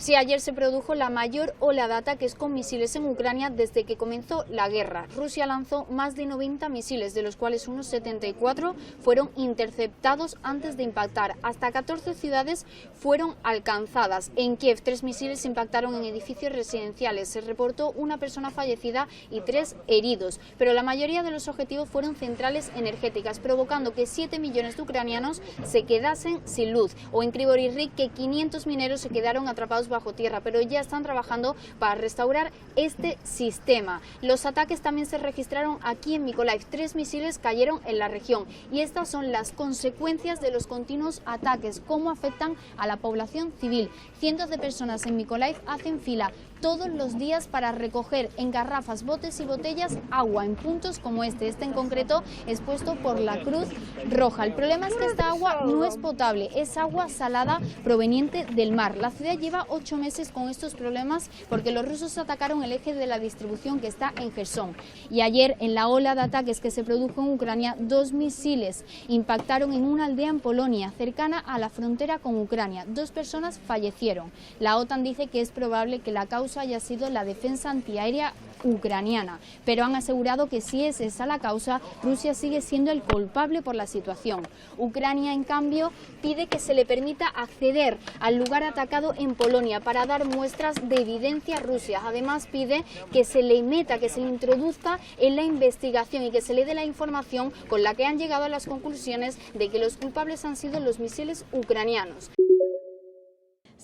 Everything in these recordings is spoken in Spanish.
Sí, ayer se produjo la mayor ola de ataques con misiles en Ucrania desde que comenzó la guerra. Rusia lanzó más de 90 misiles, de los cuales unos 74 fueron interceptados antes de impactar. Hasta 14 ciudades fueron alcanzadas. En Kiev, 3 misiles impactaron en edificios residenciales. Se reportó una persona fallecida y 3 heridos. Pero la mayoría de los objetivos fueron centrales energéticas, provocando que 7 millones de ucranianos se quedasen sin luz. O en Kryvyi Rih, que 500 mineros se quedaron atrapados bajo tierra, pero ya están trabajando para restaurar este sistema. Los ataques también se registraron aquí en Mykolaiv. 3 misiles cayeron en la región y estas son las consecuencias de los continuos ataques, cómo afectan a la población civil. Cientos de personas en Mykolaiv hacen fila todos los días para recoger en garrafas, botes y botellas agua en puntos como este en concreto expuesto por la Cruz Roja. El problema es que esta agua no es potable, es agua salada proveniente del mar. La ciudad lleva 8 meses con estos problemas porque los rusos atacaron el eje de la distribución que está en Jersón. Y ayer, en la ola de ataques que se produjo en Ucrania, 2 misiles impactaron en una aldea en Polonia, cercana a la frontera con Ucrania. 2 personas fallecieron. La OTAN dice que es probable que la causa haya sido la defensa antiaérea ucraniana, pero han asegurado que si es esa la causa, Rusia sigue siendo el culpable por la situación. Ucrania, en cambio, pide que se le permita acceder al lugar atacado en Polonia para dar muestras de evidencia a Rusia. Además, pide que se le meta, que se le introduzca en la investigación y que se le dé la información con la que han llegado a las conclusiones de que los culpables han sido los misiles ucranianos.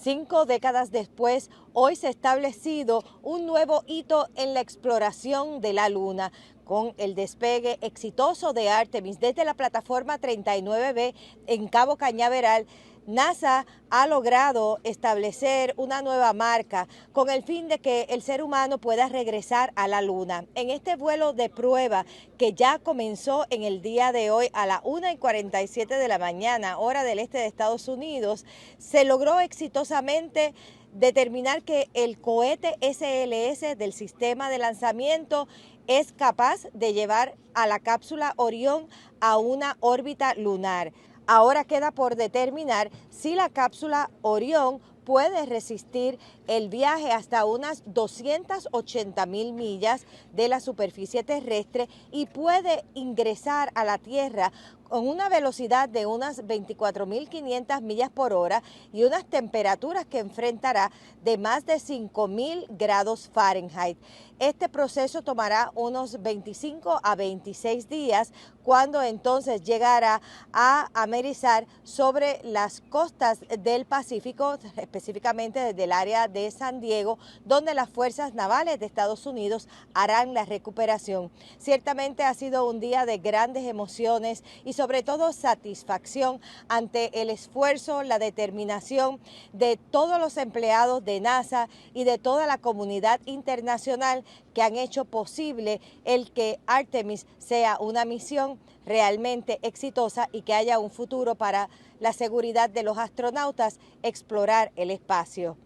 5 décadas después, hoy se ha establecido un nuevo hito en la exploración de la Luna, con el despegue exitoso de Artemis desde la plataforma 39B en Cabo Cañaveral. NASA ha logrado establecer una nueva marca con el fin de que el ser humano pueda regresar a la Luna. En este vuelo de prueba que ya comenzó en el día de hoy a las 1:47 de la mañana, hora del este de Estados Unidos, se logró exitosamente determinar que el cohete SLS del sistema de lanzamiento es capaz de llevar a la cápsula Orión a una órbita lunar. Ahora queda por determinar si la cápsula Orión puede resistir el viaje hasta unas 280.000 millas de la superficie terrestre y puede ingresar a la Tierra con una velocidad de unas 24.500 millas por hora y unas temperaturas que enfrentará de más de 5.000 grados Fahrenheit. Este proceso tomará unos 25 a 26 días, cuando entonces llegará a amerizar sobre las costas del Pacífico, específicamente desde el área de San Diego, donde las fuerzas navales de Estados Unidos harán la recuperación. Ciertamente ha sido un día de grandes emociones y sobre todo satisfacción ante el esfuerzo, la determinación de todos los empleados de NASA y de toda la comunidad internacional que han hecho posible el que Artemis sea una misión realmente exitosa y que haya un futuro para la seguridad de los astronautas explorar el espacio.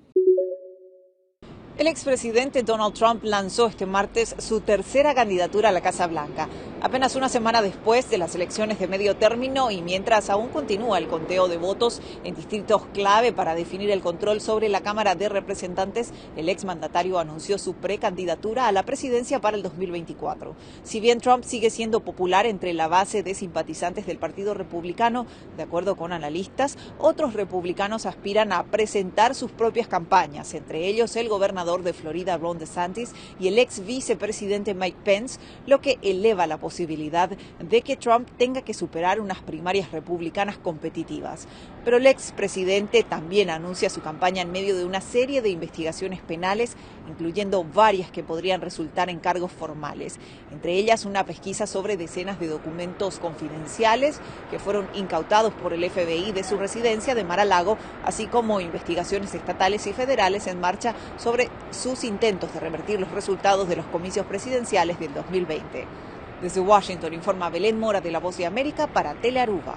El expresidente Donald Trump lanzó este martes su tercera candidatura a la Casa Blanca, apenas una semana después de las elecciones de medio término y mientras aún continúa el conteo de votos en distritos clave para definir el control sobre la Cámara de Representantes. El exmandatario anunció su precandidatura a la presidencia para el 2024. Si bien Trump sigue siendo popular entre la base de simpatizantes del Partido Republicano, de acuerdo con analistas, otros republicanos aspiran a presentar sus propias campañas, entre ellos el gobernador de Florida, Ron DeSantis, y el ex vicepresidente Mike Pence, lo que eleva la posibilidad de que Trump tenga que superar unas primarias republicanas competitivas. Pero el expresidente también anuncia su campaña en medio de una serie de investigaciones penales, incluyendo varias que podrían resultar en cargos formales, entre ellas una pesquisa sobre decenas de documentos confidenciales que fueron incautados por el FBI de su residencia de Mar-a-Lago, así como investigaciones estatales y federales en marcha sobre sus intentos de revertir los resultados de los comicios presidenciales del 2020. Desde Washington informa Belén Mora de La Voz de América para Telearuba.